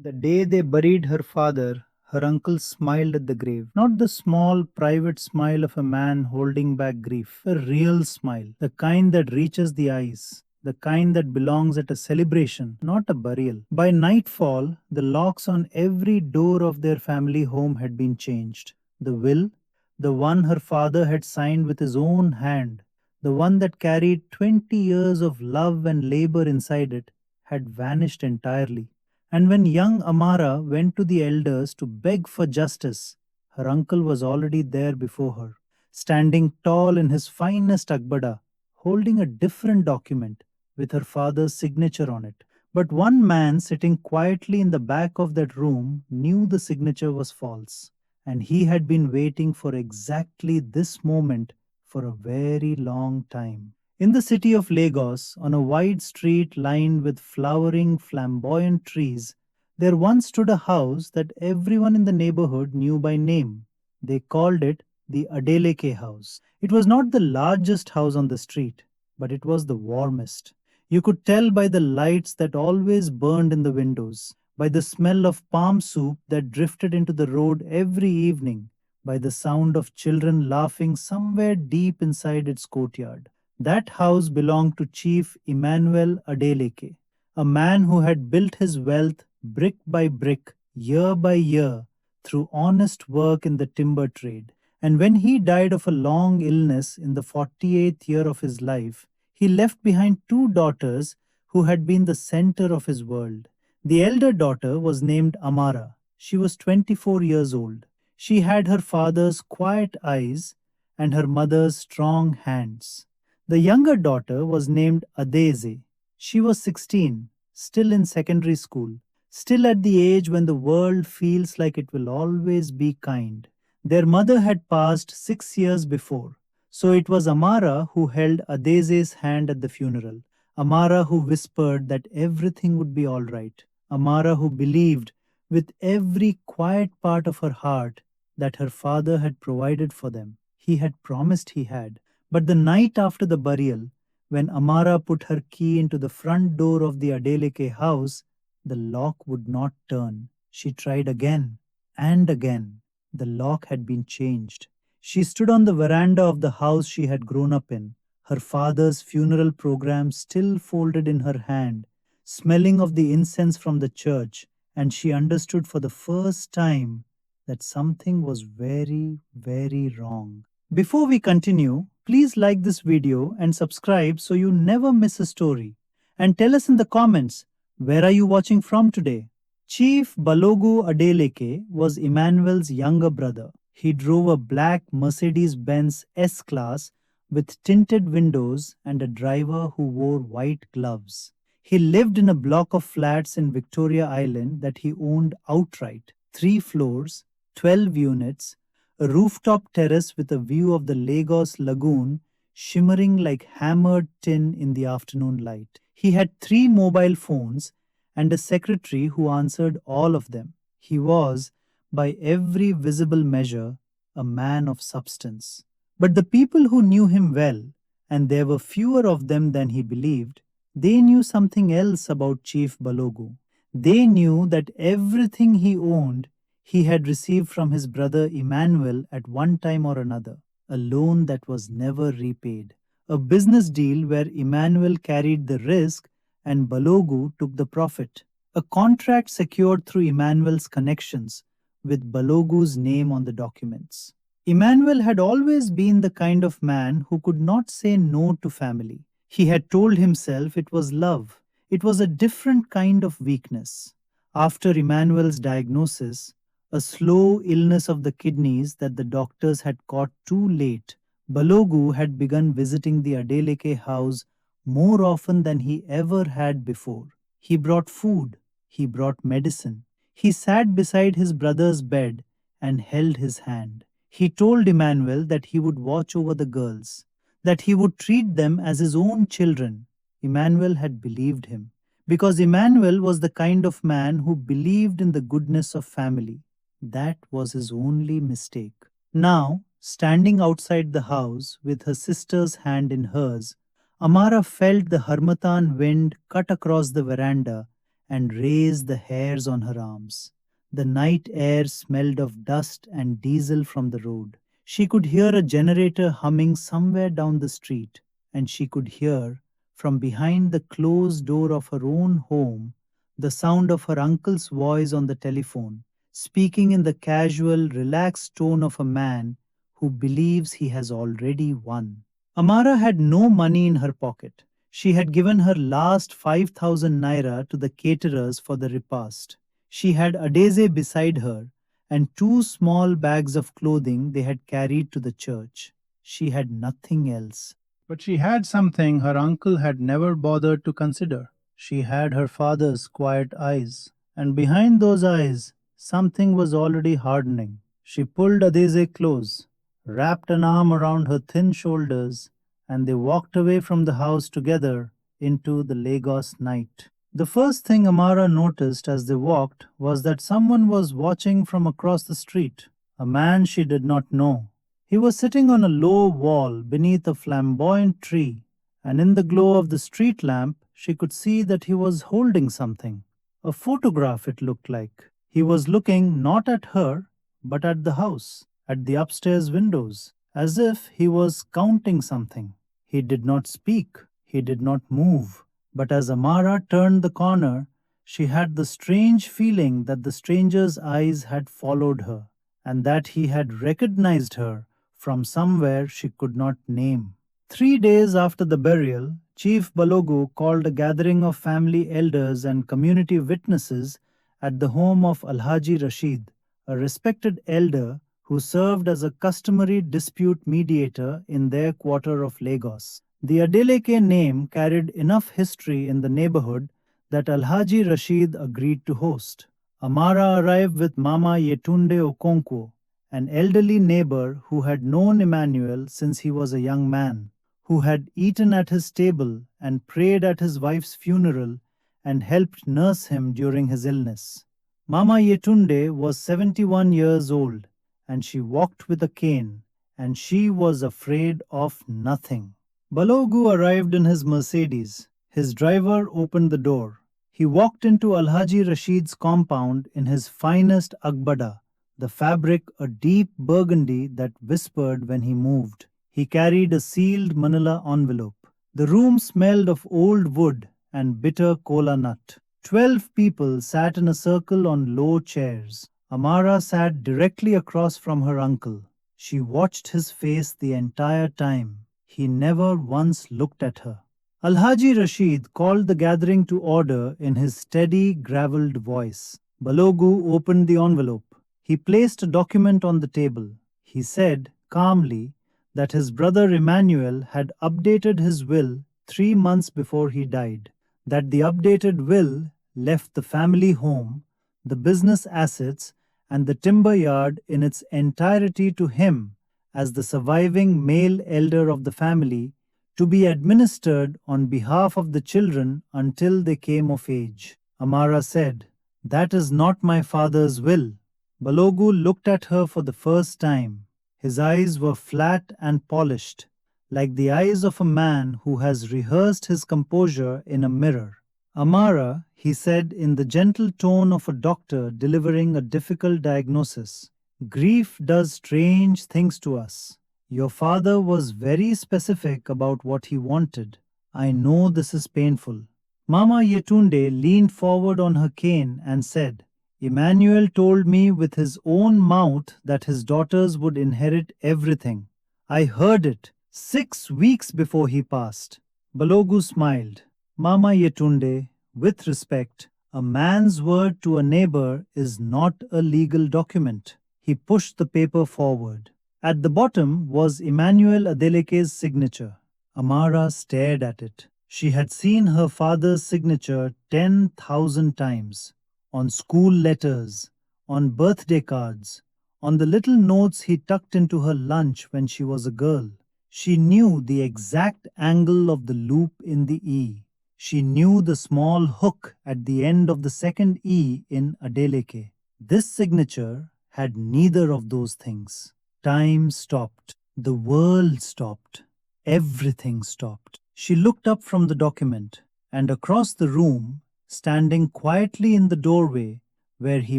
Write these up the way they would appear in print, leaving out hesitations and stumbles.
The day they buried her father, her uncle smiled at the grave. Not the small, private smile of a man holding back grief. A real smile. The kind that reaches the eyes. The kind that belongs at a celebration, not a burial. By nightfall, the locks on every door of their family home had been changed. The will, the one her father had signed with his own hand, the one that carried 20 years of love and labor inside it, had vanished entirely. And when young Amara went to the elders to beg for justice, her uncle was already there before her, standing tall in his finest agbada, holding a different document with her father's signature on it. But one man sitting quietly in the back of that room knew the signature was false, and he had been waiting for exactly this moment for a very long time. In the city of Lagos, on a wide street lined with flowering, flamboyant trees, there once stood a house that everyone in the neighborhood knew by name. They called it the Adeleke house. It was not the largest house on the street, but it was the warmest. You could tell by the lights that always burned in the windows, by the smell of palm soup that drifted into the road every evening, by the sound of children laughing somewhere deep inside its courtyard. That house belonged to Chief Emmanuel Adeleke, a man who had built his wealth brick by brick, year by year, through honest work in the timber trade. And when he died of a long illness in the 48th year of his life, he left behind two daughters who had been the center of his world. The elder daughter was named Amara. She was 24 years old. She had her father's quiet eyes and her mother's strong hands. The younger daughter was named Adeze. She was 16, still in secondary school, still at the age when the world feels like it will always be kind. Their mother had passed 6 years before, so it was Amara who held Adeze's hand at the funeral. Amara who whispered that everything would be all right. Amara who believed with every quiet part of her heart that her father had provided for them. He had promised he had. But the night after the burial, when Amara put her key into the front door of the Adeleke house, the lock would not turn. She tried again and again. The lock had been changed. She stood on the veranda of the house she had grown up in, her father's funeral program still folded in her hand, smelling of the incense from the church, and she understood for the first time that something was very, very wrong. Before we continue, please like this video and subscribe so you never miss a story. And tell us in the comments, where are you watching from today? Chief Balogu Adeleke was Emmanuel's younger brother. He drove a black Mercedes-Benz S-Class with tinted windows and a driver who wore white gloves. He lived in a block of flats in Victoria Island that he owned outright, 3 floors, 12 units, a rooftop terrace with a view of the Lagos lagoon shimmering like hammered tin in the afternoon light. He had 3 mobile phones and a secretary who answered all of them. He was, by every visible measure, a man of substance. But the people who knew him well, and there were fewer of them than he believed, they knew something else about Chief Balogu. They knew that everything he owned he had received from his brother Emmanuel at one time or another, a loan that was never repaid, a business deal where Emmanuel carried the risk and Balogu took the profit, a contract secured through Emmanuel's connections with Balogu's name on the documents. Emmanuel had always been the kind of man who could not say no to family. He had told himself it was love. It was a different kind of weakness. After Emmanuel's diagnosis, a slow illness of the kidneys that the doctors had caught too late, Balogu had begun visiting the Adeleke house more often than he ever had before. He brought food, he brought medicine. He sat beside his brother's bed and held his hand. He told Emmanuel that he would watch over the girls, that he would treat them as his own children. Emmanuel had believed him, because Emmanuel was the kind of man who believed in the goodness of family. That was his only mistake. Now, standing outside the house with her sister's hand in hers, Amara felt the harmattan wind cut across the veranda and raised the hairs on her arms. The night air smelled of dust and diesel from the road. She could hear a generator humming somewhere down the street, and she could hear, from behind the closed door of her own home, the sound of her uncle's voice on the telephone, speaking in the casual, relaxed tone of a man who believes he has already won. Amara had no money in her pocket. She had given her last 5,000 naira to the caterers for the repast. She had Adeze beside her and two small bags of clothing they had carried to the church. She had nothing else. But she had something her uncle had never bothered to consider. She had her father's quiet eyes, and behind those eyes, something was already hardening. She pulled Adeze close, wrapped an arm around her thin shoulders, and they walked away from the house together into the Lagos night. The first thing Amara noticed as they walked was that someone was watching from across the street, a man she did not know. He was sitting on a low wall beneath a flamboyant tree, and in the glow of the street lamp, she could see that he was holding something. A photograph, it looked like. He was looking not at her, but at the house, at the upstairs windows, as if he was counting something. He did not speak, he did not move. But as Amara turned the corner, she had the strange feeling that the stranger's eyes had followed her, and that he had recognized her from somewhere she could not name. 3 days after the burial, Chief Balogu called a gathering of family elders and community witnesses at the home of Alhaji Rashid, a respected elder who served as a customary dispute mediator in their quarter of Lagos. The Adeleke name carried enough history in the neighborhood that Alhaji Rashid agreed to host. Amara arrived with Mama Yetunde Okonkwo, an elderly neighbor who had known Emmanuel since he was a young man, who had eaten at his table and prayed at his wife's funeral and helped nurse him during his illness. Mama Yetunde was 71 years old, and she walked with a cane, and she was afraid of nothing. Balogu arrived in his Mercedes. His driver opened the door. He walked into Alhaji Rashid's compound in his finest agbada, the fabric a deep burgundy that whispered when he moved. He carried a sealed manila envelope. The room smelled of old wood and bitter kola nut. 12 people sat in a circle on low chairs. Amara sat directly across from her uncle. She watched his face the entire time. He never once looked at her. Alhaji Rashid called the gathering to order in his steady, gravelled voice. Balogu opened the envelope. He placed a document on the table. He said calmly that his brother Emmanuel had updated his will 3 months before he died, that the updated will left the family home, the business assets, and the timber yard in its entirety to him as the surviving male elder of the family, to be administered on behalf of the children until they came of age. Amara said, "That is not my father's will." Balogu looked at her for the first time. His eyes were flat and polished, like the eyes of a man who has rehearsed his composure in a mirror. "Amara," he said in the gentle tone of a doctor delivering a difficult diagnosis, "grief does strange things to us. Your father was very specific about what he wanted. I know this is painful." Mama Yetunde leaned forward on her cane and said, "Emmanuel told me with his own mouth that his daughters would inherit everything. I heard it 6 weeks before he passed." Balogu smiled. "Mama Yetunde, with respect, a man's word to a neighbor is not a legal document." He pushed the paper forward. At the bottom was Emmanuel Adeleke's signature. Amara stared at it. She had seen her father's signature 10,000 times. On school letters, on birthday cards, on the little notes he tucked into her lunch when she was a girl. She knew the exact angle of the loop in the E. She knew the small hook at the end of the second E in Adeleke. This signature had neither of those things. Time stopped. The world stopped. Everything stopped. She looked up from the document, and across the room, Standing quietly in the doorway, where he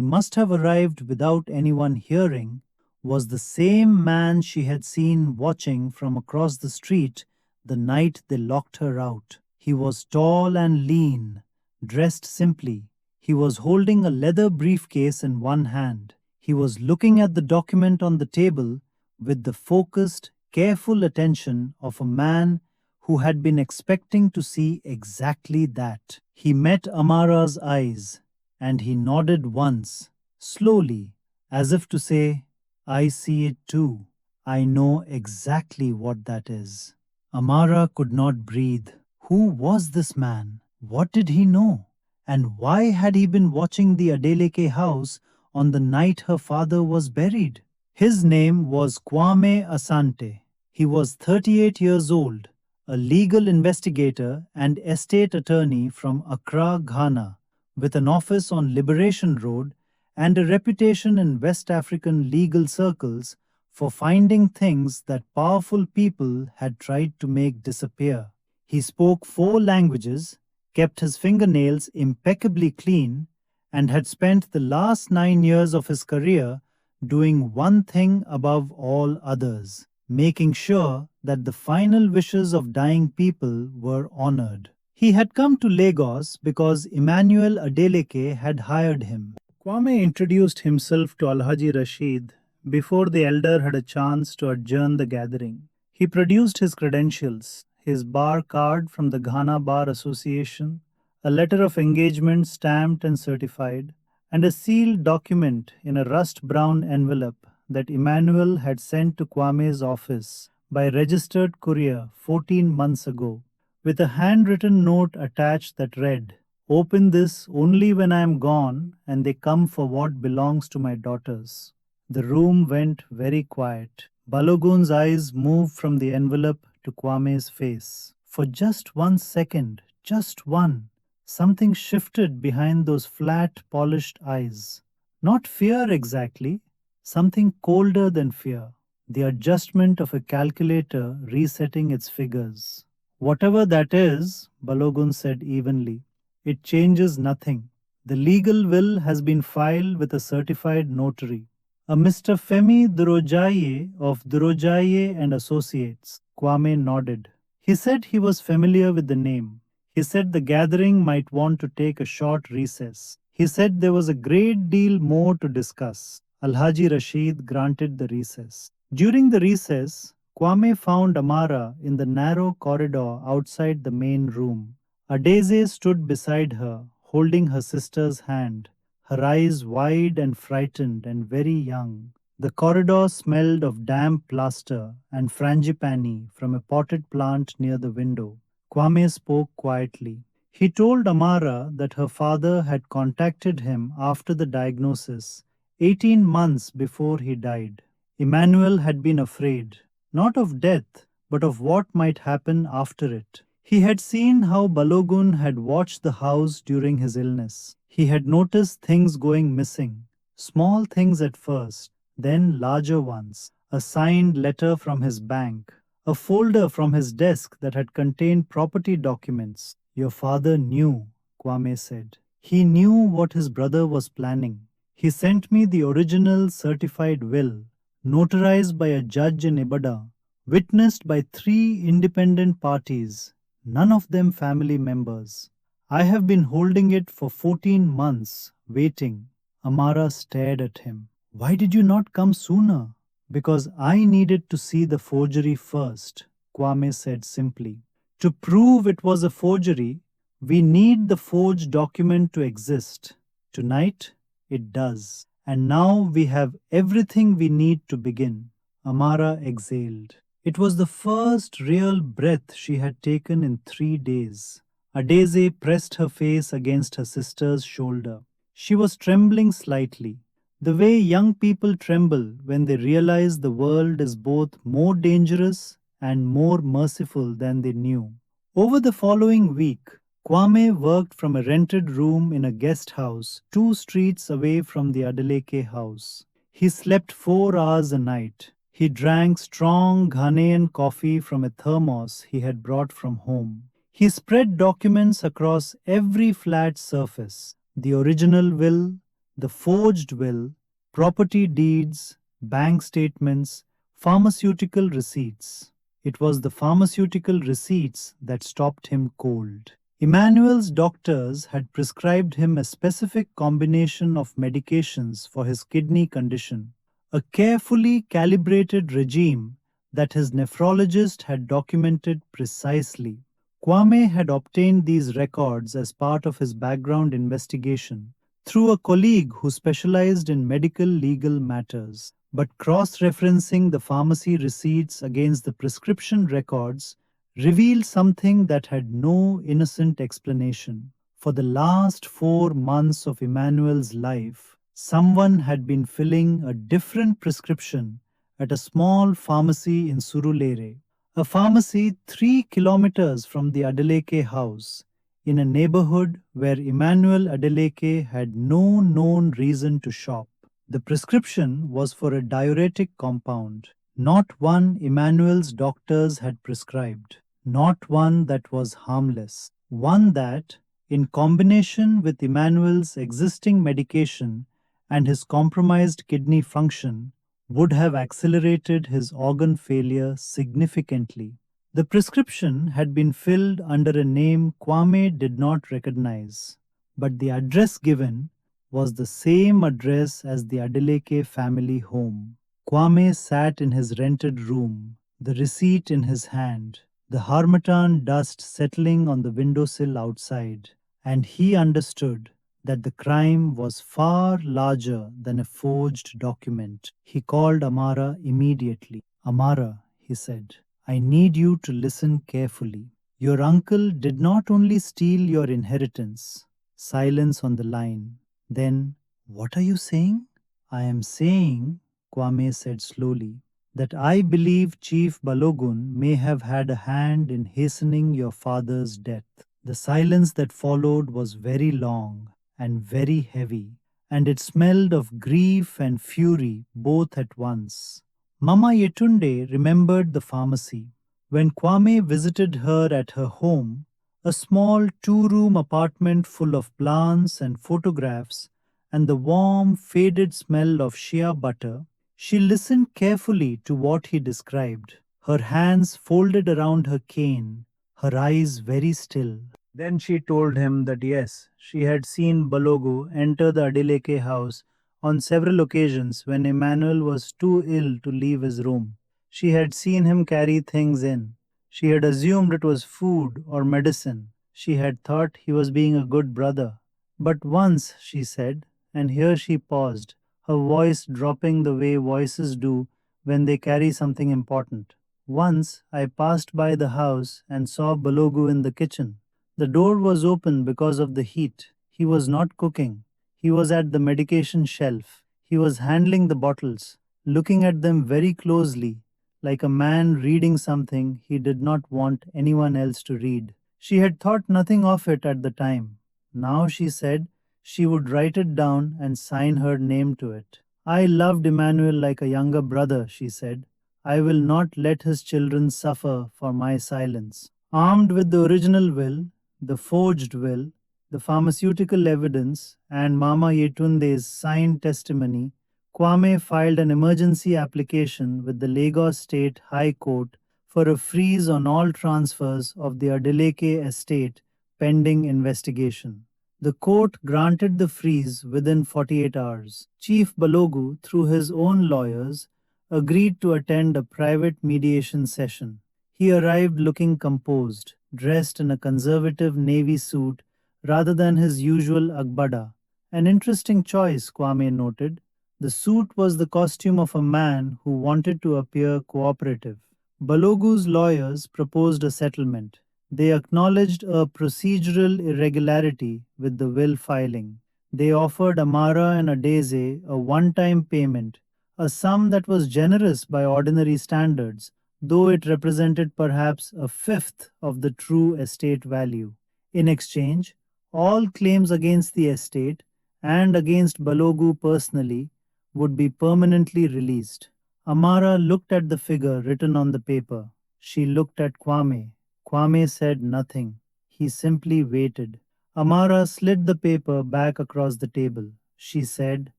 must have arrived without anyone hearing, was the same man she had seen watching from across the street the night they locked her out. He was tall and lean, dressed simply. He was holding a leather briefcase in one hand. He was looking at the document on the table with the focused, careful attention of a man who had been expecting to see exactly that. He met Amara's eyes, and he nodded once, slowly, as if to say, I see it too. I know exactly what that is. Amara could not breathe. Who was this man? What did he know? And why had he been watching the Adeleke house on the night her father was buried? His name was Kwame Asante. He was 38 years old, a legal investigator and estate attorney from Accra, Ghana, with an office on Liberation Road and a reputation in West African legal circles for finding things that powerful people had tried to make disappear. He spoke 4 languages, kept his fingernails impeccably clean, and had spent the last 9 years of his career doing one thing above all others, making sure that the final wishes of dying people were honored. He had come to Lagos because Emmanuel Adeleke had hired him. Kwame introduced himself to Alhaji Rashid before the elder had a chance to adjourn the gathering. He produced his credentials, his bar card from the Ghana Bar Association, a letter of engagement stamped and certified, and a sealed document in a rust brown envelope that Emmanuel had sent to Kwame's office by registered courier 14 months ago, with a handwritten note attached that read, Open this only when I am gone and they come for what belongs to my daughters. The room went very quiet. Balogun's eyes moved from the envelope to Kwame's face. For just 1 second, just one, something shifted behind those flat, polished eyes. Not fear exactly, something colder than fear. The adjustment of a calculator resetting its figures. Whatever that is, Balogun said evenly, it changes nothing. The legal will has been filed with a certified notary. A Mr. Femi Durojaye of Durojaye and Associates. Kwame nodded. He said he was familiar with the name. He said the gathering might want to take a short recess. He said there was a great deal more to discuss. Alhaji Rashid granted the recess. During the recess, Kwame found Amara in the narrow corridor outside the main room. Adeze stood beside her, holding her sister's hand, her eyes wide and frightened and very young. The corridor smelled of damp plaster and frangipani from a potted plant near the window. Kwame spoke quietly. He told Amara that her father had contacted him after the diagnosis, 18 months before he died. Emmanuel had been afraid, not of death, but of what might happen after it. He had seen how Balogun had watched the house during his illness. He had noticed things going missing, small things at first, then larger ones. A signed letter from his bank, a folder from his desk that had contained property documents. Your father knew, Kwame said. He knew what his brother was planning. He sent me the original certified will, notarized by a judge in Ibadan, witnessed by 3 independent parties, none of them family members. I have been holding it for 14 months, waiting. Amara stared at him. Why did you not come sooner? Because I needed to see the forgery first, Kwame said simply. To prove it was a forgery, we need the forged document to exist. Tonight, it does. And now we have everything we need to begin. Amara exhaled. It was the first real breath she had taken in 3 days. Adeze pressed her face against her sister's shoulder. She was trembling slightly, the way young people tremble when they realize the world is both more dangerous and more merciful than they knew. Over the following week, Kwame worked from a rented room in a guest house 2 streets away from the Adeleke house. He slept 4 hours a night. He drank strong Ghanaian coffee from a thermos he had brought from home. He spread documents across every flat surface: the original will, the forged will, property deeds, bank statements, pharmaceutical receipts. It was the pharmaceutical receipts that stopped him cold. Emmanuel's doctors had prescribed him a specific combination of medications for his kidney condition, a carefully calibrated regime that his nephrologist had documented precisely. Kwame had obtained these records as part of his background investigation through a colleague who specialized in medical legal matters. But cross referencing the pharmacy receipts against the prescription records revealed something that had no innocent explanation. For the last 4 months of Emmanuel's life, someone had been filling a different prescription at a small pharmacy in Surulere, a pharmacy 3 kilometers from the Adeleke house, in a neighborhood where Emmanuel Adeleke had no known reason to shop. The prescription was for a diuretic compound, not one Emmanuel's doctors had prescribed, not one that was harmless, one that, in combination with Emmanuel's existing medication and his compromised kidney function, would have accelerated his organ failure significantly. The prescription had been filled under a name Kwame did not recognize, but the address given was the same address as the Adeleke family home. Kwame sat in his rented room, the receipt in his hand, the harmattan dust settling on the windowsill outside, and he understood that the crime was far larger than a forged document. He called Amara immediately. Amara, he said, I need you to listen carefully. Your uncle did not only steal your inheritance. Silence on the line. Then, what are you saying? I am saying, Kwame said slowly, that I believe Chief Balogun may have had a hand in hastening your father's death. The silence that followed was very long and very heavy, and it smelled of grief and fury both at once. Mama Yetunde remembered the pharmacy. When Kwame visited her at her home, a small 2 room apartment full of plants and photographs, and the warm, faded smell of shea butter, she listened carefully to what he described, her hands folded around her cane, her eyes very still. Then she told him that yes, she had seen Balogu enter the Adileke house on several occasions when Emmanuel was too ill to leave his room. She had seen him carry things in. She had assumed it was food or medicine. She had thought he was being a good brother. But once, she said, and here she paused, her voice dropping the way voices do when they carry something important. Once I passed by the house and saw Balogu in the kitchen. The door was open because of the heat. He was not cooking. He was at the medication shelf. He was handling the bottles, looking at them very closely, like a man reading something he did not want anyone else to read. She had thought nothing of it at the time. Now she said she would write it down and sign her name to it. I loved Emmanuel like a younger brother, she said. I will not let his children suffer for my silence. Armed with the original will, the forged will, the pharmaceutical evidence, and Mama Yetunde's signed testimony, Kwame filed an emergency application with the Lagos State High Court for a freeze on all transfers of the Adeleke estate pending investigation. The court granted the freeze within 48 hours. Chief Balogu, through his own lawyers, agreed to attend a private mediation session. He arrived looking composed, dressed in a conservative navy suit rather than his usual agbada. An interesting choice, Kwame noted. The suit was the costume of a man who wanted to appear cooperative. Balogu's lawyers proposed a settlement. They acknowledged a procedural irregularity with the will filing. They offered Amara and Adeze a one-time payment, a sum that was generous by ordinary standards, though it represented perhaps a fifth of the true estate value. In exchange, all claims against the estate and against Balogu personally would be permanently released. Amara looked at the figure written on the paper. She looked at Kwame. Kwame said nothing. He simply waited. Amara slid the paper back across the table. She said,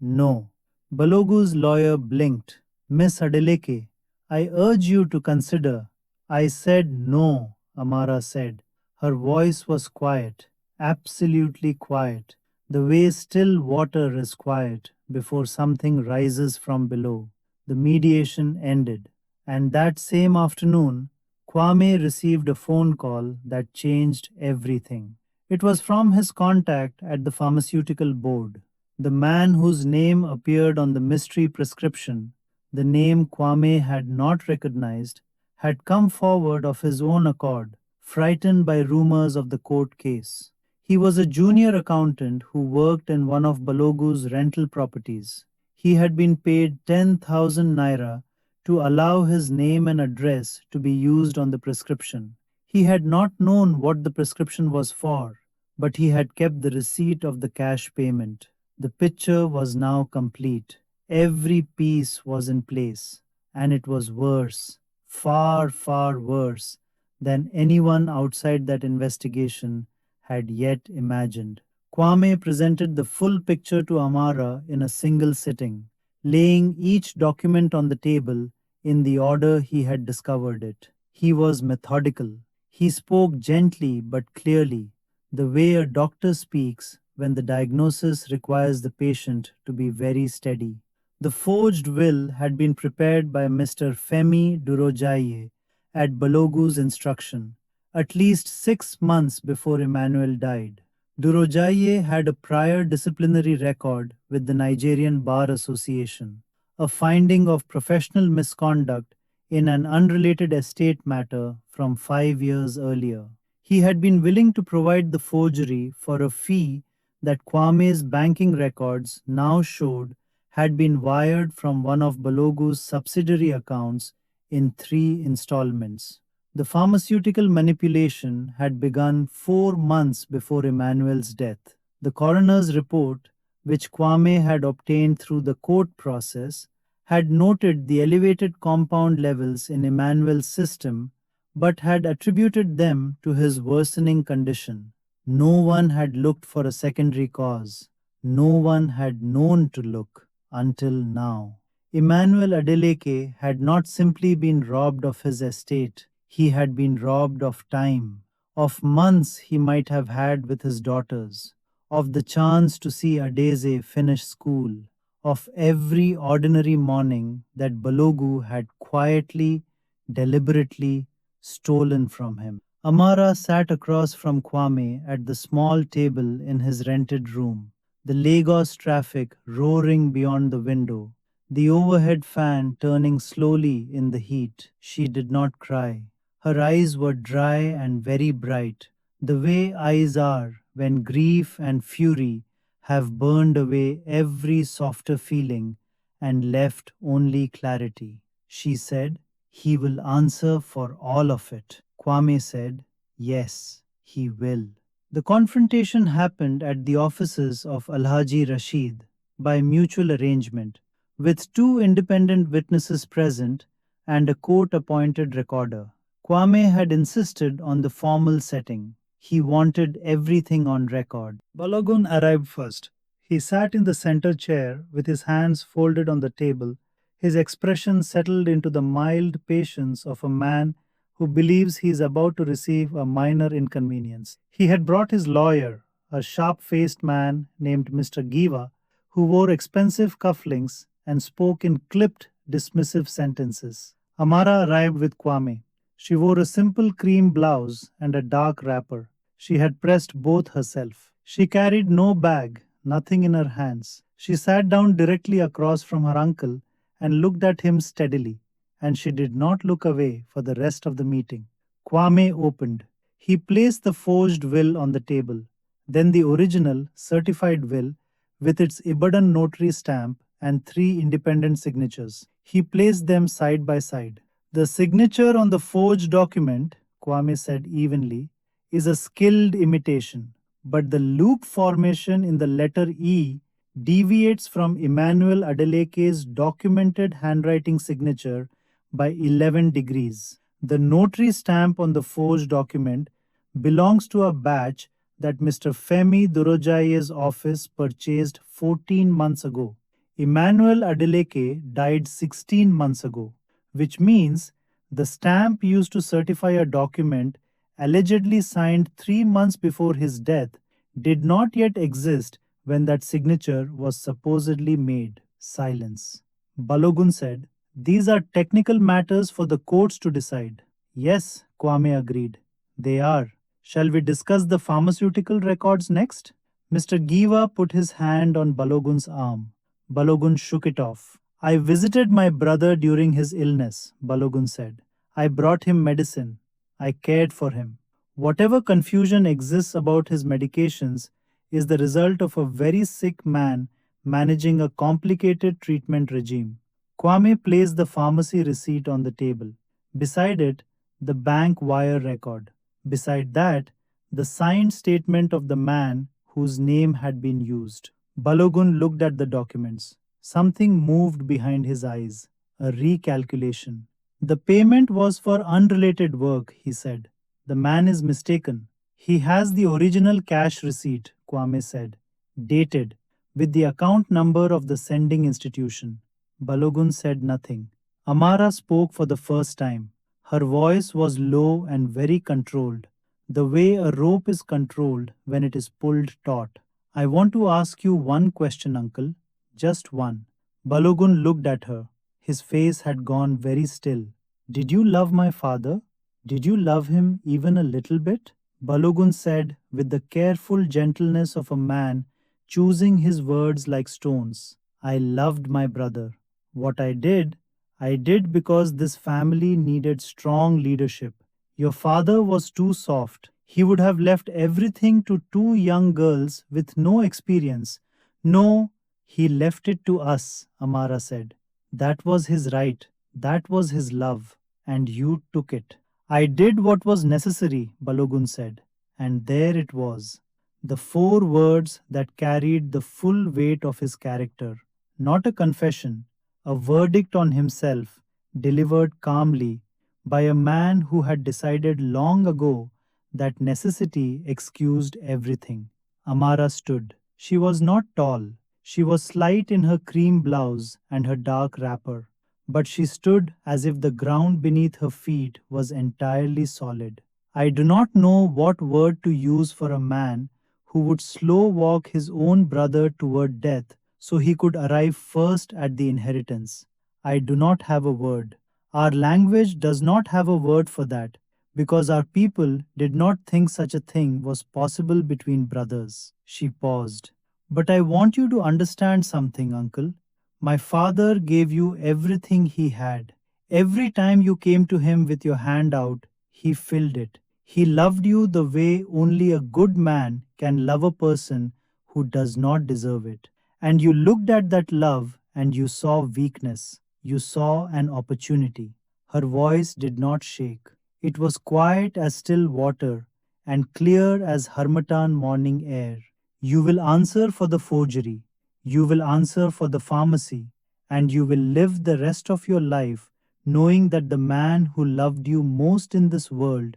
"No." Balogu's lawyer blinked. "Miss Adeleke, I urge you to consider." "I said no," Amara said. Her voice was quiet, absolutely quiet, the way still water is quiet before something rises from below. The mediation ended, and that same afternoon, Kwame received a phone call that changed everything. It was from his contact at the pharmaceutical board, the man whose name appeared on the mystery prescription, the name Kwame had not recognized, had come forward of his own accord, frightened by rumors of the court case. He was a junior accountant who worked in one of Balogu's rental properties. He had been paid 10,000 naira to allow his name and address to be used on the prescription. He had not known what the prescription was for, but he had kept the receipt of the cash payment. The picture was now complete. Every piece was in place, and it was worse, far, far worse than anyone outside that investigation had yet imagined. Kwame presented the full picture to Amara in a single sitting, laying each document on the table in the order he had discovered it. He was methodical. He spoke gently but clearly, the way a doctor speaks when the diagnosis requires the patient to be very steady. The forged will had been prepared by Mr. Femi Durojaye at Balogu's instruction, at least 6 months before Emmanuel died. Durojaye had a prior disciplinary record with the Nigerian Bar Association, a finding of professional misconduct in an unrelated estate matter from 5 years earlier. He had been willing to provide the forgery for a fee that Kwame's banking records now showed had been wired from one of Balogu's subsidiary accounts in 3 installments. The pharmaceutical manipulation had begun 4 months before Emmanuel's death. The coroner's report, which Kwame had obtained through the court process, had noted the elevated compound levels in Emmanuel's system but had attributed them to his worsening condition. No one had looked for a secondary cause. No one had known to look until now. Emmanuel Adeleke had not simply been robbed of his estate, he had been robbed of time, of months he might have had with his daughters, of the chance to see Adeze finish school, of every ordinary morning that Balogu had quietly, deliberately stolen from him. Amara sat across from Kwame at the small table in his rented room, the Lagos traffic roaring beyond the window, the overhead fan turning slowly in the heat. She did not cry. Her eyes were dry and very bright, the way eyes are when grief and fury have burned away every softer feeling and left only clarity. She said, "He will answer for all of it." Kwame said, "Yes, he will." The confrontation happened at the offices of Alhaji Rashid by mutual arrangement, with two independent witnesses present and a court appointed recorder. Kwame had insisted on the formal setting. He wanted everything on record. Balogun arrived first. He sat in the center chair with his hands folded on the table, his expression settled into the mild patience of a man who believes he is about to receive a minor inconvenience. He had brought his lawyer, a sharp faced man named Mr. Giva, who wore expensive cufflinks and spoke in clipped, dismissive sentences. Amara arrived with Kwame. She wore a simple cream blouse and a dark wrapper. She had pressed both herself. She carried no bag, nothing in her hands. She sat down directly across from her uncle and looked at him steadily, and she did not look away for the rest of the meeting. Kwame opened. He placed the forged will on the table, then the original, certified will with its Ibadan notary stamp and three independent signatures. He placed them side by side. "The signature on the forged document," Kwame said evenly, "is a skilled imitation, but the loop formation in the letter E deviates from Emmanuel Adeleke's documented handwriting signature by 11 degrees. The notary stamp on the forged document belongs to a batch that Mr. Femi Durojaye's office purchased 14 months ago. Emmanuel Adeleke died 16 months ago, which means the stamp used to certify a document allegedly signed 3 months before his death did not yet exist when that signature was supposedly made. Silence. Balogun said, "These are technical matters for the courts to decide." Yes, Kwame agreed. They are. Shall we discuss the pharmaceutical records next? Mr. Giva put his hand on Balogun's arm. Balogun shook it off. I visited my brother during his illness, Balogun said. I brought him medicine. I cared for him. Whatever confusion exists about his medications is the result of a very sick man managing a complicated treatment regime. Kwame placed the pharmacy receipt on the table. Beside it, the bank wire record. Beside that, the signed statement of the man whose name had been used. Balogun looked at the documents. Something moved behind his eyes. A recalculation. The payment was for unrelated work, he said. The man is mistaken. He has the original cash receipt, Kwame said, dated, with the account number of the sending institution. Balogun said nothing. Amara spoke for the first time. Her voice was low and very controlled, the way a rope is controlled when it is pulled taut. I want to ask you one question, uncle. Just one. Balogun looked at her. His face had gone very still. Did you love my father? Did you love him even a little bit? Balogun said, with the careful gentleness of a man choosing his words like stones, I loved my brother. What I did because this family needed strong leadership. Your father was too soft. He would have left everything to two young girls with no experience. No, he left it to us, Amara said. That was his right. That was his love. And you took it. I did what was necessary, Balogun said. And there it was. The four words that carried the full weight of his character. Not a confession, a verdict on himself, delivered calmly by a man who had decided long ago that necessity excused everything. Amara stood. She was not tall. She was slight in her cream blouse and her dark wrapper, but she stood as if the ground beneath her feet was entirely solid. I do not know what word to use for a man who would slow walk his own brother toward death so he could arrive first at the inheritance. I do not have a word. Our language does not have a word for that, because our people did not think such a thing was possible between brothers. She paused. But I want you to understand something, uncle. My father gave you everything he had. Every time you came to him with your hand out, he filled it. He loved you the way only a good man can love a person who does not deserve it. And you looked at that love and you saw weakness. You saw an opportunity. Her voice did not shake. It was quiet as still water and clear as Harmattan morning air. You will answer for the forgery. You will answer for the pharmacy. And you will live the rest of your life knowing that the man who loved you most in this world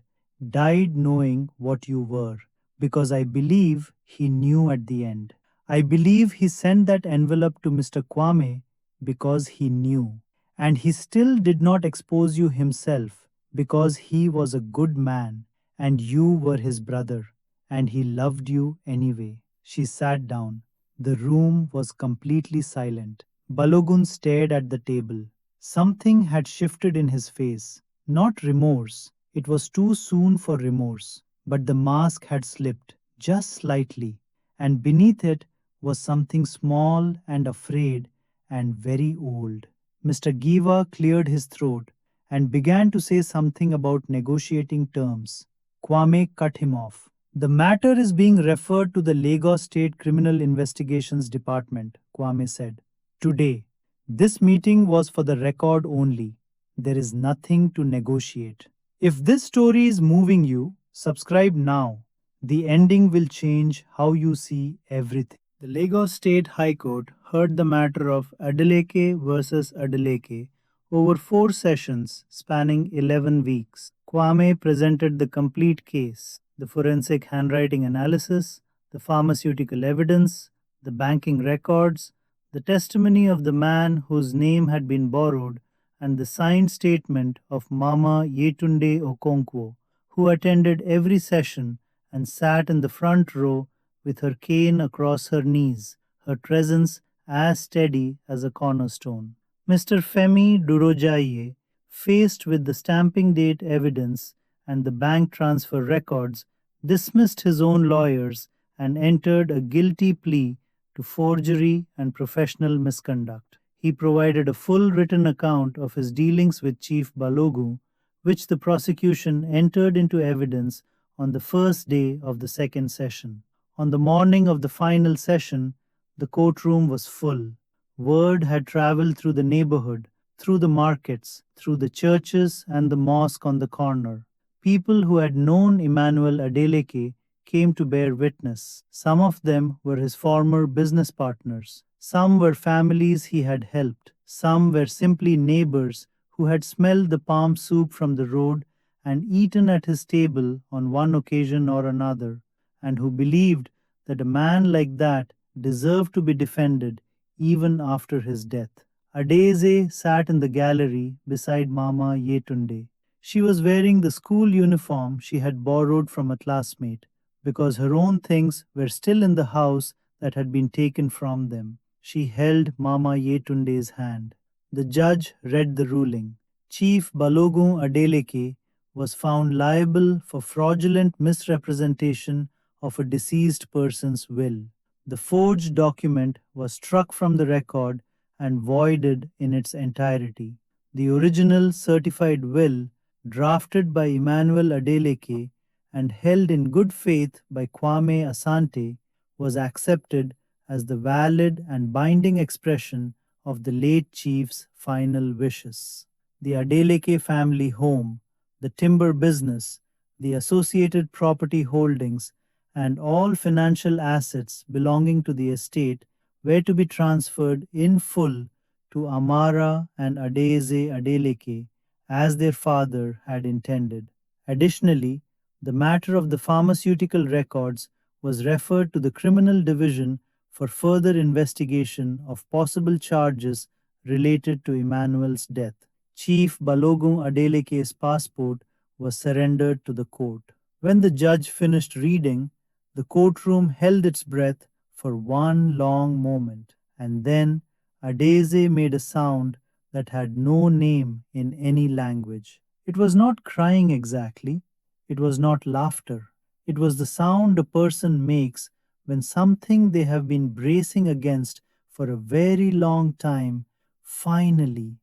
died knowing what you were. Because I believe he knew at the end. I believe he sent that envelope to Mr. Kwame because he knew. And he still did not expose you himself because he was a good man and you were his brother and he loved you anyway. She sat down. The room was completely silent. Balogun stared at the table. Something had shifted in his face. Not remorse. It was too soon for remorse. But the mask had slipped, just slightly, and beneath it was something small and afraid and very old. Mr. Giva cleared his throat and began to say something about negotiating terms. Kwame cut him off. The matter is being referred to the Lagos State Criminal Investigations Department, Kwame said. Today, this meeting was for the record only. There is nothing to negotiate. If this story is moving you, subscribe now. The ending will change how you see everything. The Lagos State High Court heard the matter of Adeleke versus Adeleke Over 4 sessions spanning 11 weeks, Kwame presented the complete case: the forensic handwriting analysis, the pharmaceutical evidence, the banking records, the testimony of the man whose name had been borrowed, and the signed statement of Mama Yetunde Okonkwo, who attended every session and sat in the front row with her cane across her knees, her presence as steady as a cornerstone. Mr. Femi Durojaye, faced with the stamping date evidence and the bank transfer records, dismissed his own lawyers and entered a guilty plea to forgery and professional misconduct. He provided a full written account of his dealings with Chief Balogu, which the prosecution entered into evidence on the first day of the second session. On the morning of the final session, the courtroom was full. Word had traveled through the neighborhood, through the markets, through the churches and the mosque on the corner. People who had known Emmanuel Adeleke came to bear witness. Some of them were his former business partners. Some were families he had helped. Some were simply neighbors who had smelled the palm soup from the road and eaten at his table on one occasion or another, and who believed that a man like that deserved to be defended even after his death. Adeze sat in the gallery beside Mama Yetunde. She was wearing the school uniform she had borrowed from a classmate because her own things were still in the house that had been taken from them. She held Mama Yetunde's hand. The judge read the ruling. Chief Balogun Adeleke was found liable for fraudulent misrepresentation of a deceased person's will. The forged document was struck from the record and voided in its entirety. The original certified will, drafted by Emmanuel Adeleke and held in good faith by Kwame Asante, was accepted as the valid and binding expression of the late chief's final wishes. The Adeleke family home, the timber business, the associated property holdings, and all financial assets belonging to the estate were to be transferred in full to Amara and Adeze Adeleke as their father had intended. Additionally, the matter of the pharmaceutical records was referred to the criminal division for further investigation of possible charges related to Emmanuel's death. Chief Balogun Adeleke's passport was surrendered to the court. When the judge finished reading, the courtroom held its breath for one long moment, and then Adeze made a sound that had no name in any language. It was not crying exactly, it was not laughter. It was the sound a person makes when something they have been bracing against for a very long time finally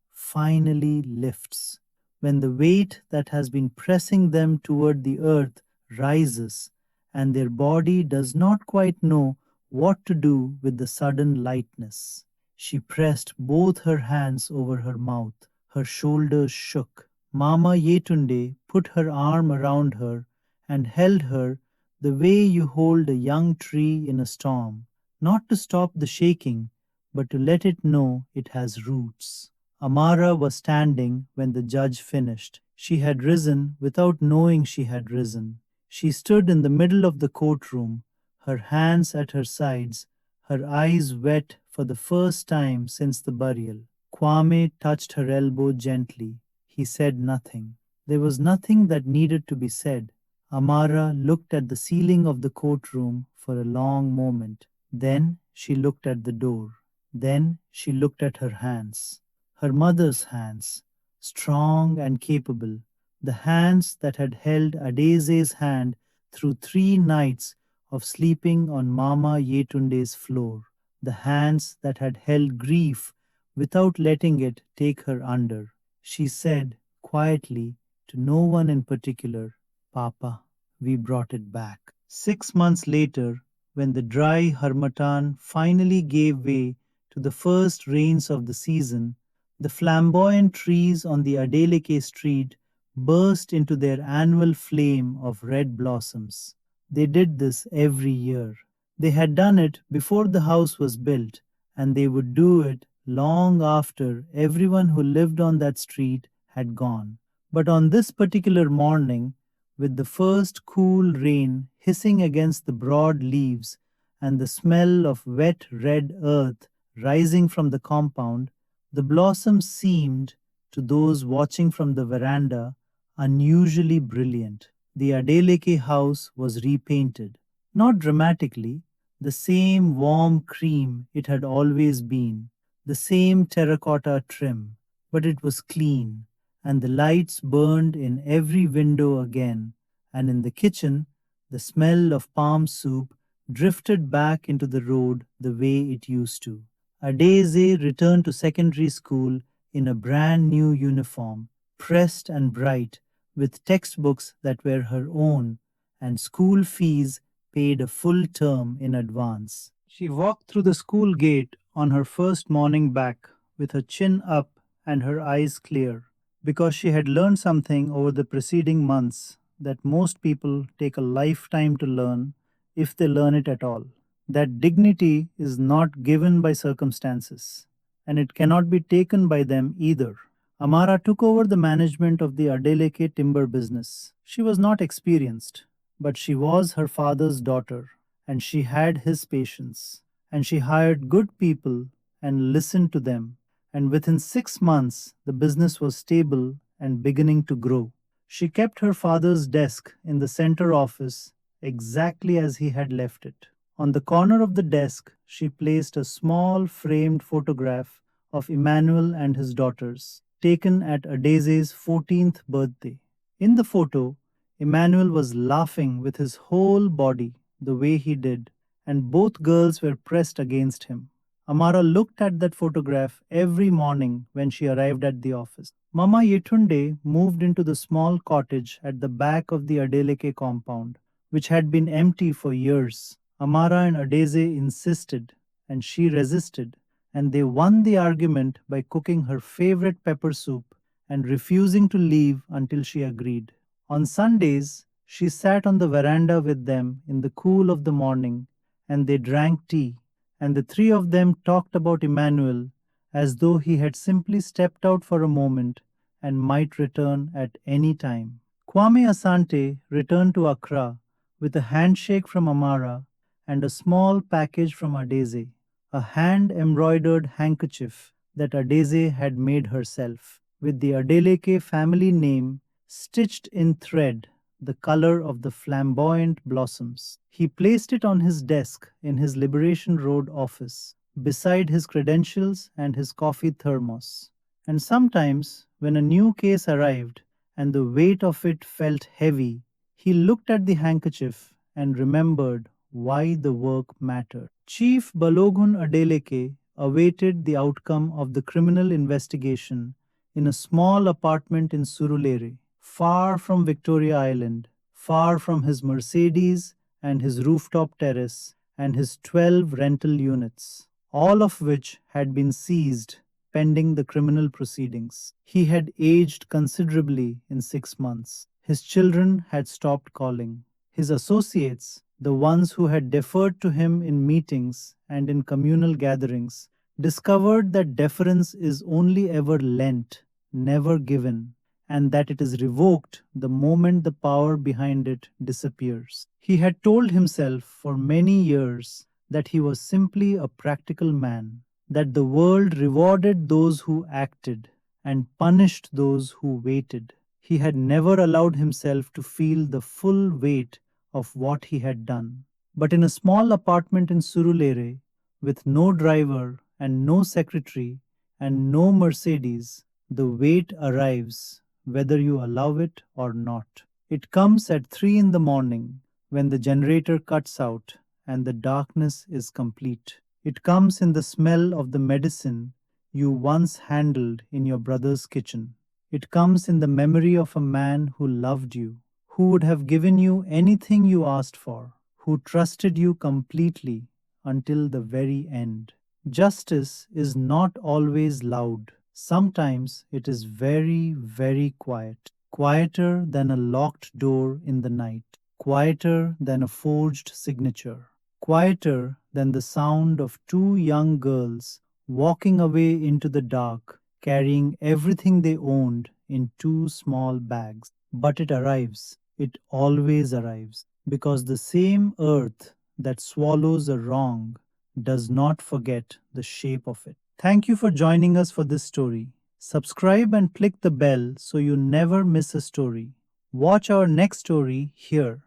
lifts. When the weight that has been pressing them toward the earth rises, and their body does not quite know what to do with the sudden lightness. She pressed both her hands over her mouth. Her shoulders shook. Mama Yetunde put her arm around her and held her the way you hold a young tree in a storm, not to stop the shaking, but to let it know it has roots. Amara was standing when the judge finished. She had risen without knowing she had risen. She stood in the middle of the courtroom, her hands at her sides, her eyes wet for the first time since the burial. Kwame touched her elbow gently. He said nothing. There was nothing that needed to be said. Amara looked at the ceiling of the courtroom for a long moment. Then she looked at the door. Then she looked at her hands. Her mother's hands, strong and capable, the hands that had held Adeze's hand through 3 nights of sleeping on Mama Yetunde's floor, the hands that had held grief without letting it take her under. She said quietly to no one in particular, "Papa, we brought it back." 6 months later, when the dry harmattan finally gave way to the first rains of the season, the flamboyant trees on the Adeleke street burst into their annual flame of red blossoms. They did this every year. They had done it before the house was built, and they would do it long after everyone who lived on that street had gone. But on this particular morning, with the first cool rain hissing against the broad leaves and the smell of wet red earth rising from the compound, the blossoms seemed, to those watching from the veranda, unusually brilliant. The Adeleke house was repainted, not dramatically, the same warm cream it had always been, the same terracotta trim, but it was clean, and the lights burned in every window again, and in the kitchen the smell of palm soup drifted back into the road the way it used to. Adeze returned to secondary school in a brand new uniform, pressed and bright, with textbooks that were her own, and school fees paid a full term in advance. She walked through the school gate on her first morning back, with her chin up and her eyes clear, because she had learned something over the preceding months that most people take a lifetime to learn, if they learn it at all. That dignity is not given by circumstances, and it cannot be taken by them either. Amara took over the management of the Adeleke timber business. She was not experienced, but she was her father's daughter, and she had his patience. And she hired good people and listened to them. And within 6 months, the business was stable and beginning to grow. She kept her father's desk in the center office exactly as he had left it. On the corner of the desk, she placed a small framed photograph of Emmanuel and his daughters, taken at Adese's 14th birthday. In the photo, Emmanuel was laughing with his whole body the way he did, and both girls were pressed against him. Amara looked at that photograph every morning when she arrived at the office. Mama Yetunde moved into the small cottage at the back of the Adeleke compound, which had been empty for years. Amara and Adeze insisted, and she resisted, and they won the argument by cooking her favorite pepper soup and refusing to leave until she agreed. On Sundays, she sat on the veranda with them in the cool of the morning, and they drank tea, and the three of them talked about Emmanuel as though he had simply stepped out for a moment and might return at any time. Kwame Asante returned to Accra with a handshake from Amara and a small package from Adeze, a hand embroidered handkerchief that Adeze had made herself, with the Adeleke family name stitched in thread, the color of the flamboyant blossoms. He placed it on his desk in his Liberation Road office, beside his credentials and his coffee thermos. And sometimes, when a new case arrived and the weight of it felt heavy, he looked at the handkerchief and remembered why the work mattered. Chief Balogun Adeleke awaited the outcome of the criminal investigation in a small apartment in Surulere, far from Victoria Island, far from his Mercedes and his rooftop terrace and his 12 rental units, all of which had been seized pending the criminal proceedings. He had aged considerably in 6 months. His children had stopped calling. His associates, the ones who had deferred to him in meetings and in communal gatherings, discovered that deference is only ever lent, never given, and that it is revoked the moment the power behind it disappears. He had told himself for many years that he was simply a practical man, that the world rewarded those who acted and punished those who waited. He had never allowed himself to feel the full weight of what he had done. But in a small apartment in Surulere, with no driver and no secretary and no Mercedes, the weight arrives whether you allow it or not. It comes at 3 in the morning when the generator cuts out and the darkness is complete. It comes in the smell of the medicine you once handled in your brother's kitchen. It comes in the memory of a man who loved you, who would have given you anything you asked for, who trusted you completely until the very end. Justice is not always loud. Sometimes it is very, very quiet, quieter than a locked door in the night, quieter than a forged signature, quieter than the sound of two young girls walking away into the dark, carrying everything they owned in two small bags. But it arrives, it always arrives, because the same earth that swallows a wrong does not forget the shape of it. Thank you for joining us for this story. Subscribe and click the bell so you never miss a story. Watch our next story here.